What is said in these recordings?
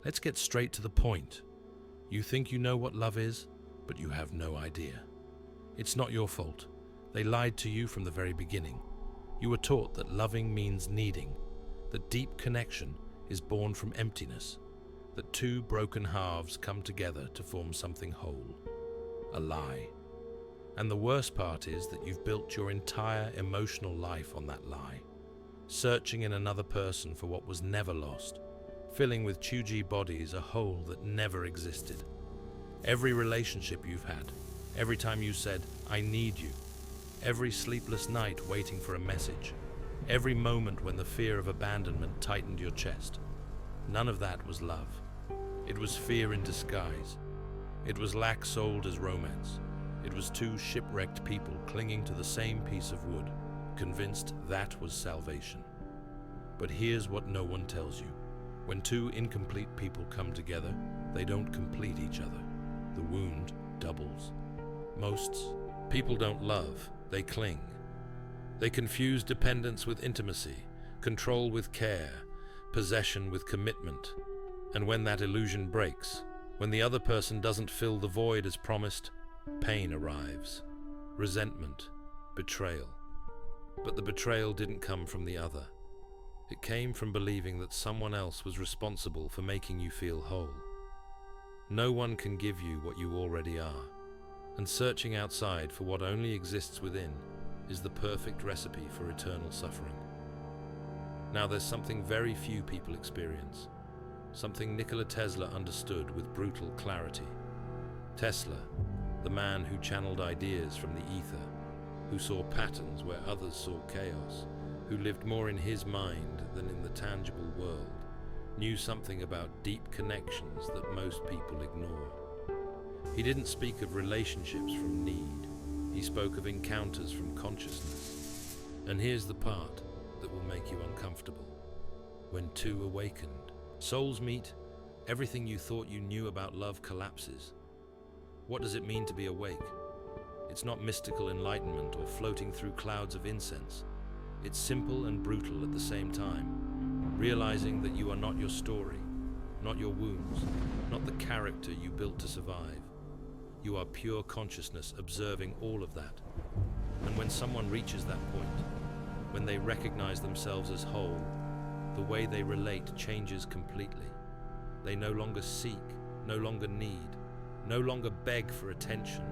Let's get straight to the point. You think you know what love is, but you have no idea. It's not your fault. They lied to you from the very beginning. You were taught that loving means needing, that deep connection is born from emptiness, that two broken halves come together to form something whole. A lie. And the worst part is that you've built your entire emotional life on that lie, searching in another person for what was never lost, filling with 2G bodies a hole that never existed. Every relationship you've had, every time you said, "I need you," every sleepless night waiting for a message, every moment when the fear of abandonment tightened your chest, none of that was love. It was fear in disguise. It was lack sold as romance. It was two shipwrecked people clinging to the same piece of wood, convinced that was salvation. But here's what no one tells you. When two incomplete people come together, they don't complete each other. The wound doubles. Most people don't love, they cling. They confuse dependence with intimacy, control with care, possession with commitment. And when that illusion breaks, when the other person doesn't fill the void as promised, pain arrives. Resentment, betrayal. But the betrayal didn't come from the other. It came from believing that someone else was responsible for making you feel whole. No one can give you what you already are, and searching outside for what only exists within is the perfect recipe for eternal suffering. Now there's something very few people experience, something Nikola Tesla understood with brutal clarity. Tesla, the man who channeled ideas from the ether, who saw patterns where others saw chaos, who lived more in his mind than in the tangible world, knew something about deep connections that most people ignore. He didn't speak of relationships from need. He spoke of encounters from consciousness. And here's the part that will make you uncomfortable. When two awakened, souls meet, everything you thought you knew about love collapses. What does it mean to be awake? It's not mystical enlightenment or floating through clouds of incense. It's simple and brutal at the same time, realizing that you are not your story, not your wounds, not the character you built to survive. You are pure consciousness observing all of that. And when someone reaches that point, when they recognize themselves as whole, the way they relate changes completely. They no longer seek, no longer need, no longer beg for attention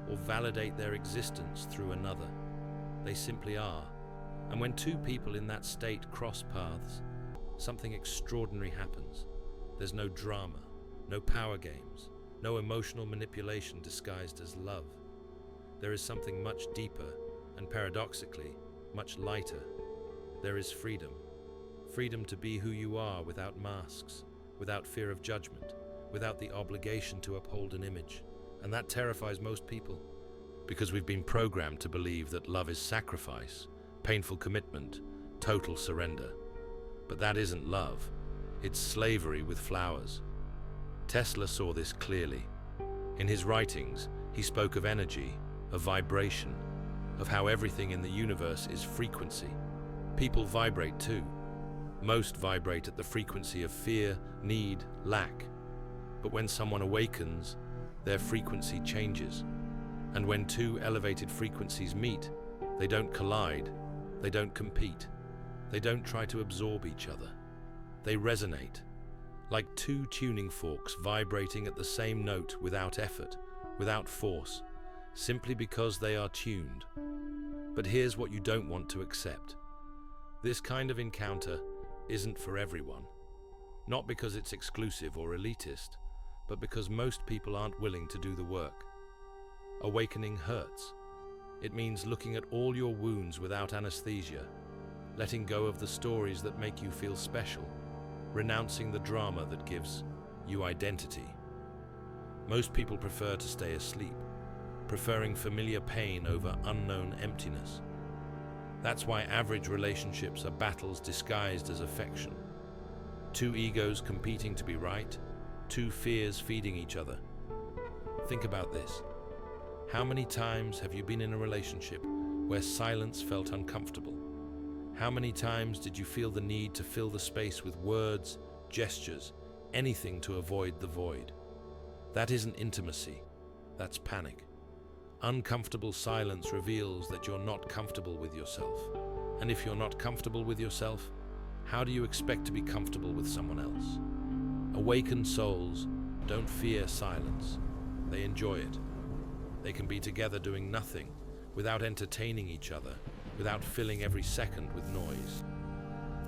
or validate their existence through another. They simply are. And when two people in that state cross paths, something extraordinary happens. There's no drama, no power games, no emotional manipulation disguised as love. There is something much deeper and, paradoxically, much lighter. There is freedom. Freedom to be who you are without masks, without fear of judgment, without the obligation to uphold an image. And that terrifies most people, because we've been programmed to believe that love is sacrifice, painful commitment, total surrender. But that isn't love. It's slavery with flowers. Tesla saw this clearly. In his writings, he spoke of energy, of vibration, of how everything in the universe is frequency. People vibrate too. Most vibrate at the frequency of fear, need, lack. But when someone awakens, their frequency changes. And when two elevated frequencies meet, they don't collide, they don't compete, they don't try to absorb each other. They resonate, like two tuning forks vibrating at the same note without effort, without force, simply because they are tuned. But here's what you don't want to accept. This kind of encounter isn't for everyone. Not because it's exclusive or elitist, but because most people aren't willing to do the work. Awakening hurts. It means looking at all your wounds without anesthesia, letting go of the stories that make you feel special, renouncing the drama that gives you identity. Most people prefer to stay asleep, preferring familiar pain over unknown emptiness. That's why average relationships are battles disguised as affection. Two egos competing to be right, two fears feeding each other. Think about this. How many times have you been in a relationship where silence felt uncomfortable? How many times did you feel the need to fill the space with words, gestures, anything to avoid the void. That isn't intimacy, that's panic. Uncomfortable silence reveals that you're not comfortable with yourself. And if you're not comfortable with yourself, how do you expect to be comfortable with someone else? Awakened souls don't fear silence, they enjoy it. They can be together doing nothing, without entertaining each other, without filling every second with noise.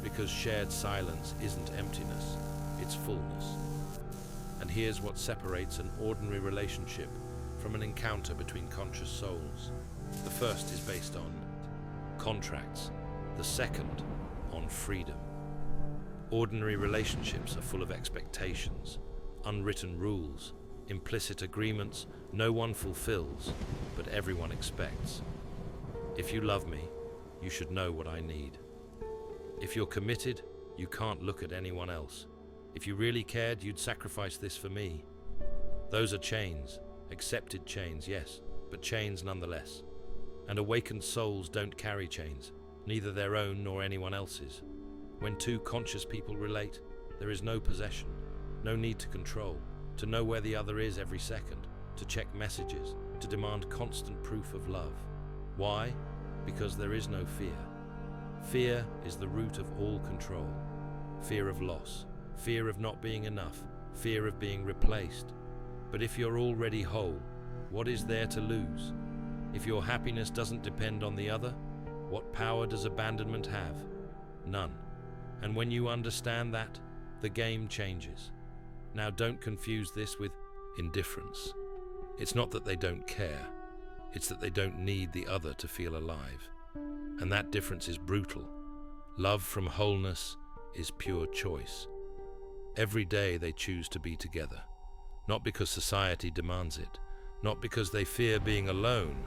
Because shared silence isn't emptiness, it's fullness. And here's what separates an ordinary relationship from an encounter between conscious souls. The first is based on contracts, the second on freedom. Ordinary relationships are full of expectations, unwritten rules, implicit agreements no one fulfills, but everyone expects. If you love me, you should know what I need. If you're committed, you can't look at anyone else. If you really cared, you'd sacrifice this for me. Those are chains, accepted chains, yes, but chains nonetheless. And awakened souls don't carry chains, neither their own nor anyone else's. When two conscious people relate, there is no possession, no need to control, to know where the other is every second, to check messages, to demand constant proof of love. Why? Because there is no fear. Fear is the root of all control. Fear of loss, fear of not being enough, fear of being replaced. But if you're already whole, what is there to lose? If your happiness doesn't depend on the other, what power does abandonment have? None. And when you understand that, the game changes. Now don't confuse this with indifference. It's not that they don't care, it's that they don't need the other to feel alive. And that difference is brutal. Love from wholeness is pure choice. Every day they choose to be together, not because society demands it, not because they fear being alone,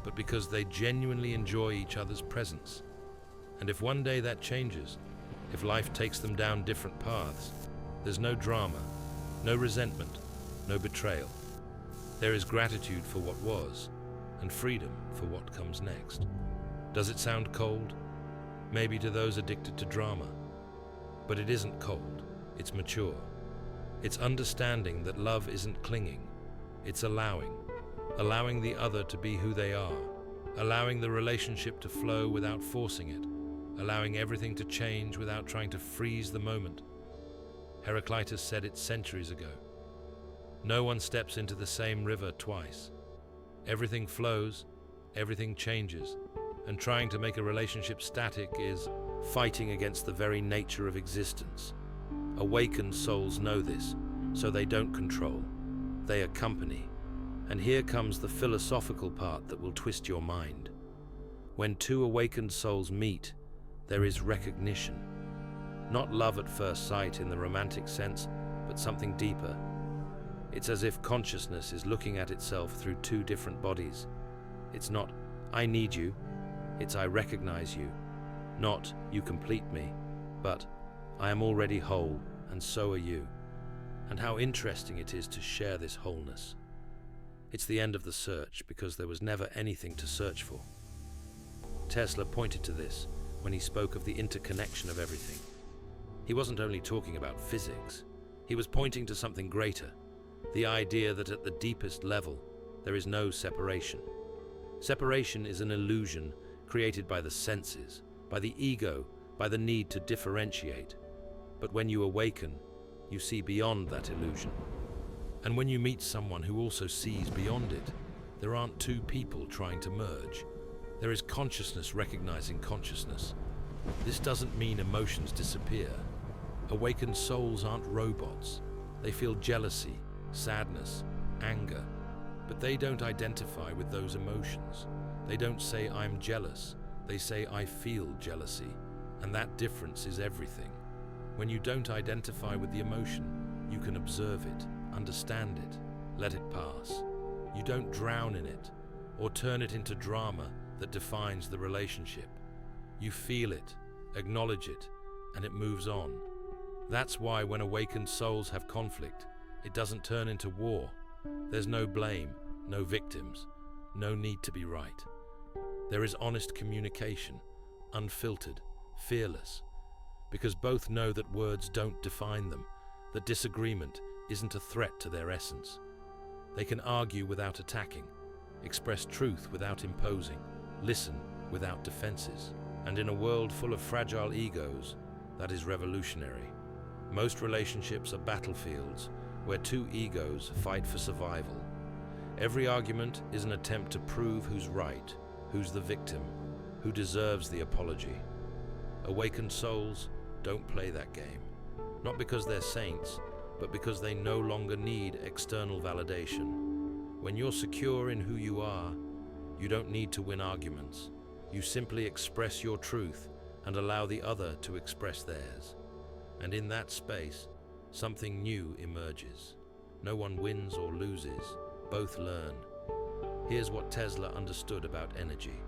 but because they genuinely enjoy each other's presence. And if one day that changes, if life takes them down different paths, there's no drama, no resentment, no betrayal. There is gratitude for what was, and freedom for what comes next. Does it sound cold? Maybe to those addicted to drama. But it isn't cold, it's mature. It's understanding that love isn't clinging, it's allowing the other to be who they are, allowing the relationship to flow without forcing it, allowing everything to change without trying to freeze the moment. Heraclitus said it centuries ago. No one steps into the same river twice. Everything flows, everything changes, and trying to make a relationship static is fighting against the very nature of existence. Awakened souls know this, so they don't control, they accompany. And here comes the philosophical part that will twist your mind. When two awakened souls meet, there is recognition. Not love at first sight in the romantic sense, but something deeper. It's as if consciousness is looking at itself through two different bodies. It's not, I need you, it's I recognize you. Not, you complete me, but I am already whole, and so are you. And how interesting it is to share this wholeness. It's the end of the search because there was never anything to search for. Tesla pointed to this when he spoke of the interconnection of everything. He wasn't only talking about physics, he was pointing to something greater, the idea that at the deepest level, there is no separation. Separation is an illusion created by the senses, by the ego, by the need to differentiate. But when you awaken, you see beyond that illusion. And when you meet someone who also sees beyond it, there aren't two people trying to merge. There is consciousness recognizing consciousness. This doesn't mean emotions disappear. Awakened souls aren't robots. They feel jealousy, sadness, anger, but they don't identify with those emotions. They don't say, I'm jealous. They say, I feel jealousy. And that difference is everything. When you don't identify with the emotion, you can observe it, understand it, let it pass. You don't drown in it or turn it into drama that defines the relationship. You feel it, acknowledge it, and it moves on. That's why when awakened souls have conflict, it doesn't turn into war. There's no blame, no victims, no need to be right. There is honest communication, unfiltered, fearless, because both know that words don't define them, that disagreement isn't a threat to their essence. They can argue without attacking, express truth without imposing, listen without defenses. And in a world full of fragile egos, that is revolutionary. Most relationships are battlefields where two egos fight for survival. Every argument is an attempt to prove who's right, who's the victim, who deserves the apology. Awakened souls don't play that game, not because they're saints, but because they no longer need external validation. When you're secure in who you are, you don't need to win arguments. You simply express your truth and allow the other to express theirs. And in that space, something new emerges. No one wins or loses, both learn. Here's what Tesla understood about energy.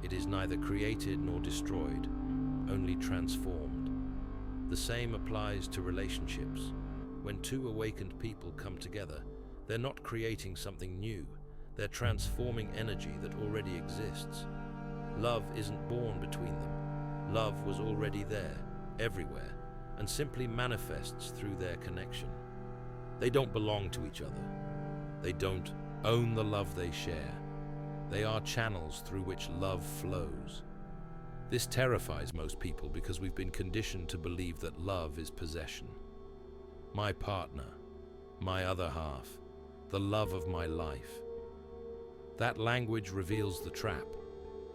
It is neither created nor destroyed, only transformed. The same applies to relationships. When two awakened people come together, they're not creating something new. They're transforming energy that already exists. Love isn't born between them. Love was already there, everywhere, and simply manifests through their connection. They don't belong to each other. They don't own the love they share. They are channels through which love flows. This terrifies most people because we've been conditioned to believe that love is possession. My partner, my other half, the love of my life. That language reveals the trap,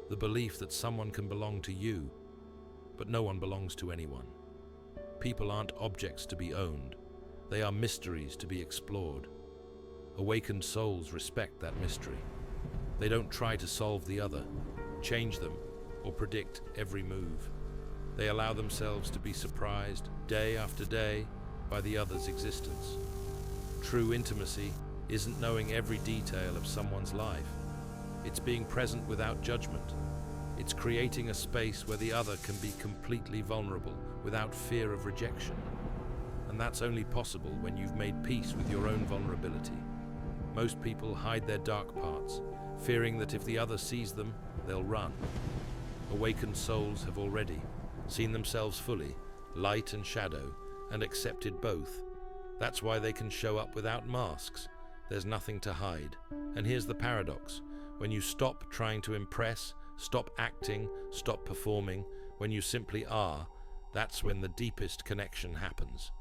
the belief that someone can belong to you, but no one belongs to anyone. People aren't objects to be owned. They are mysteries to be explored. Awakened souls respect that mystery. They don't try to solve the other, change them, or predict every move. They allow themselves to be surprised day after day by the other's existence. True intimacy isn't knowing every detail of someone's life. It's being present without judgment. It's creating a space where the other can be completely vulnerable without fear of rejection. And that's only possible when you've made peace with your own vulnerability. Most people hide their dark parts, fearing that if the other sees them, they'll run. Awakened souls have already seen themselves fully, light and shadow, and accepted both. That's why they can show up without masks. There's nothing to hide. And here's the paradox. When you stop trying to impress, stop acting, stop performing, when you simply are, that's when the deepest connection happens.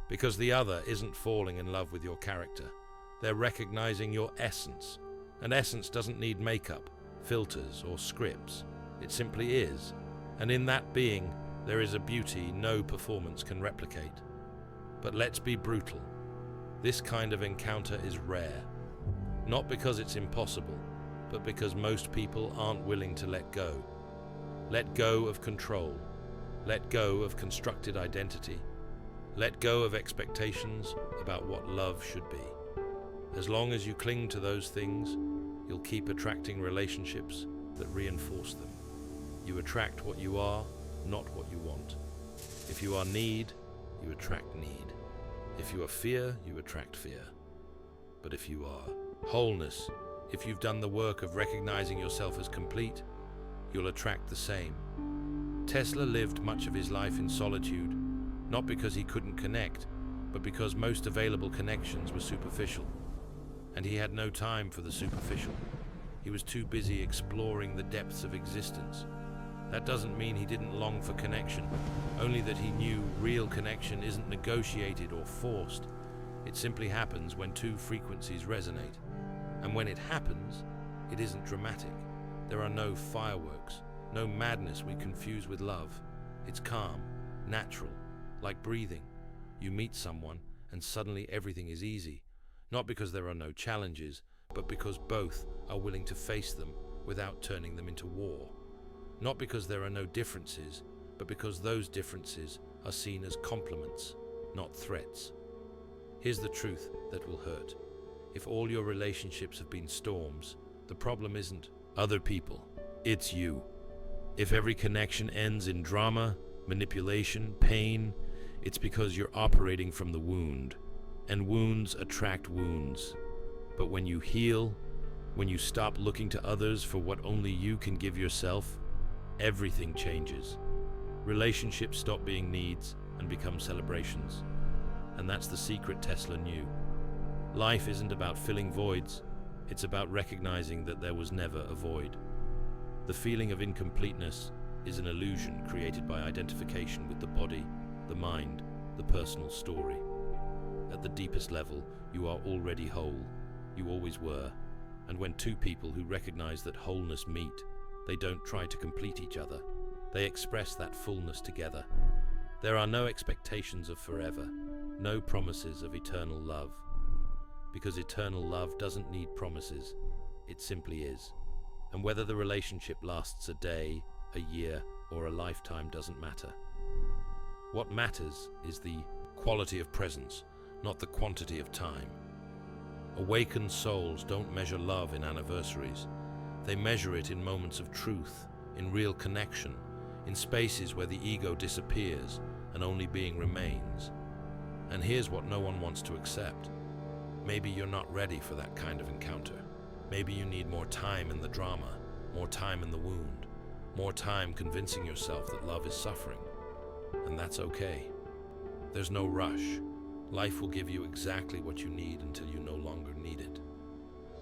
Because the other isn't falling in love with your character. They're recognizing your essence. And essence doesn't need makeup, filters, or scripts. It simply is. And in that being, there is a beauty no performance can replicate. But let's be brutal. This kind of encounter is rare. Not because it's impossible, but because most people aren't willing to let go. Let go of control. Let go of constructed identity. Let go of expectations about what love should be. As long as you cling to those things, you'll keep attracting relationships that reinforce them. You attract what you are, not what you want. If you are need, you attract need. If you are fear, you attract fear. But if you are wholeness, if you've done the work of recognizing yourself as complete, you'll attract the same. Tesla lived much of his life in solitude, not because he couldn't connect, but because most available connections were superficial. And he had no time for the superficial. He was too busy exploring the depths of existence. That doesn't mean he didn't long for connection, only that he knew real connection isn't negotiated or forced. It simply happens when two frequencies resonate. And when it happens, it isn't dramatic. There are no fireworks, no madness we confuse with love. It's calm, natural, like breathing. You meet someone and suddenly everything is easy, not because there are no challenges, but because both are willing to face them without turning them into war. Not because there are no differences, but because those differences are seen as complements, not threats. Here's the truth that will hurt. If all your relationships have been storms, the problem isn't other people, it's you. If every connection ends in drama, manipulation, pain, it's because you're operating from the wound. And wounds attract wounds. But when you heal, when you stop looking to others for what only you can give yourself, everything changes. Relationships stop being needs and become celebrations. And that's the secret Tesla knew. Life isn't about filling voids, it's about recognizing that there was never a void. The feeling of incompleteness is an illusion created by identification with the body, the mind, the personal story. At the deepest level, you are already whole. You always were. And when two people who recognize that wholeness meet, they don't try to complete each other. They express that fullness together. There are no expectations of forever, no promises of eternal love. Because eternal love doesn't need promises, it simply is. And whether the relationship lasts a day, a year, or a lifetime doesn't matter. What matters is the quality of presence, not the quantity of time. Awakened souls don't measure love in anniversaries. They measure it in moments of truth, in real connection, in spaces where the ego disappears and only being remains. And here's what no one wants to accept. Maybe you're not ready for that kind of encounter. Maybe you need more time in the drama, more time in the wound, more time convincing yourself that love is suffering. And that's okay. There's no rush. Life will give you exactly what you need until you no longer need it.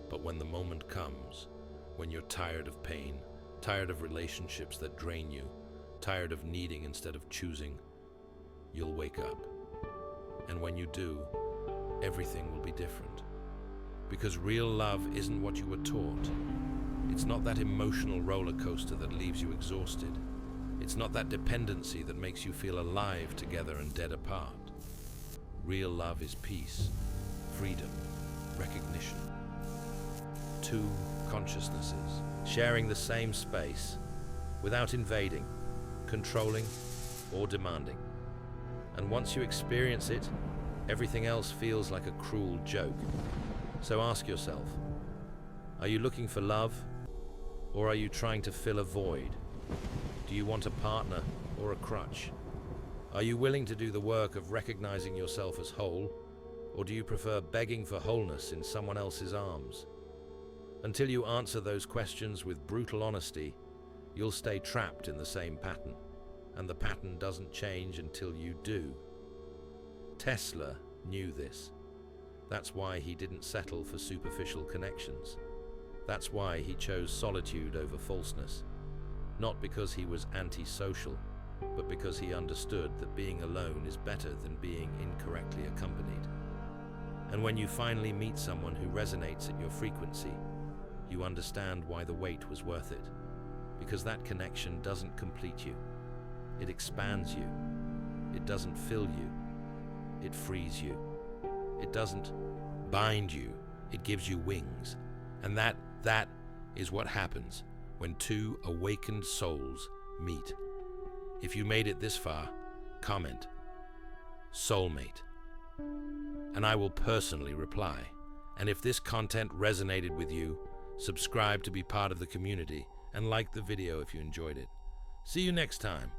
But when the moment comes, when you're tired of pain, tired of relationships that drain you, tired of needing instead of choosing, you'll wake up. And when you do, everything will be different. Because real love isn't what you were taught. It's not that emotional roller coaster that leaves you exhausted. It's not that dependency that makes you feel alive together and dead apart. Real love is peace, freedom, recognition. Two consciousnesses sharing the same space without invading, controlling, or demanding. And once you experience it, everything else feels like a cruel joke. So ask yourself, are you looking for love, or are you trying to fill a void? Do you want a partner or a crutch? Are you willing to do the work of recognizing yourself as whole, or do you prefer begging for wholeness in someone else's arms? Until you answer those questions with brutal honesty, you'll stay trapped in the same pattern, and the pattern doesn't change until you do. Tesla knew this. That's why he didn't settle for superficial connections. That's why he chose solitude over falseness. Not because he was antisocial, but because he understood that being alone is better than being incorrectly accompanied. And when you finally meet someone who resonates at your frequency, you understand why the wait was worth it. Because that connection doesn't complete you. It expands you. It doesn't fill you. It frees you. It doesn't bind you. It gives you wings. And that is what happens when two awakened souls meet. If you made it this far, comment, soulmate, and I will personally reply. And if this content resonated with you, subscribe to be part of the community and like the video if you enjoyed it. See you next time.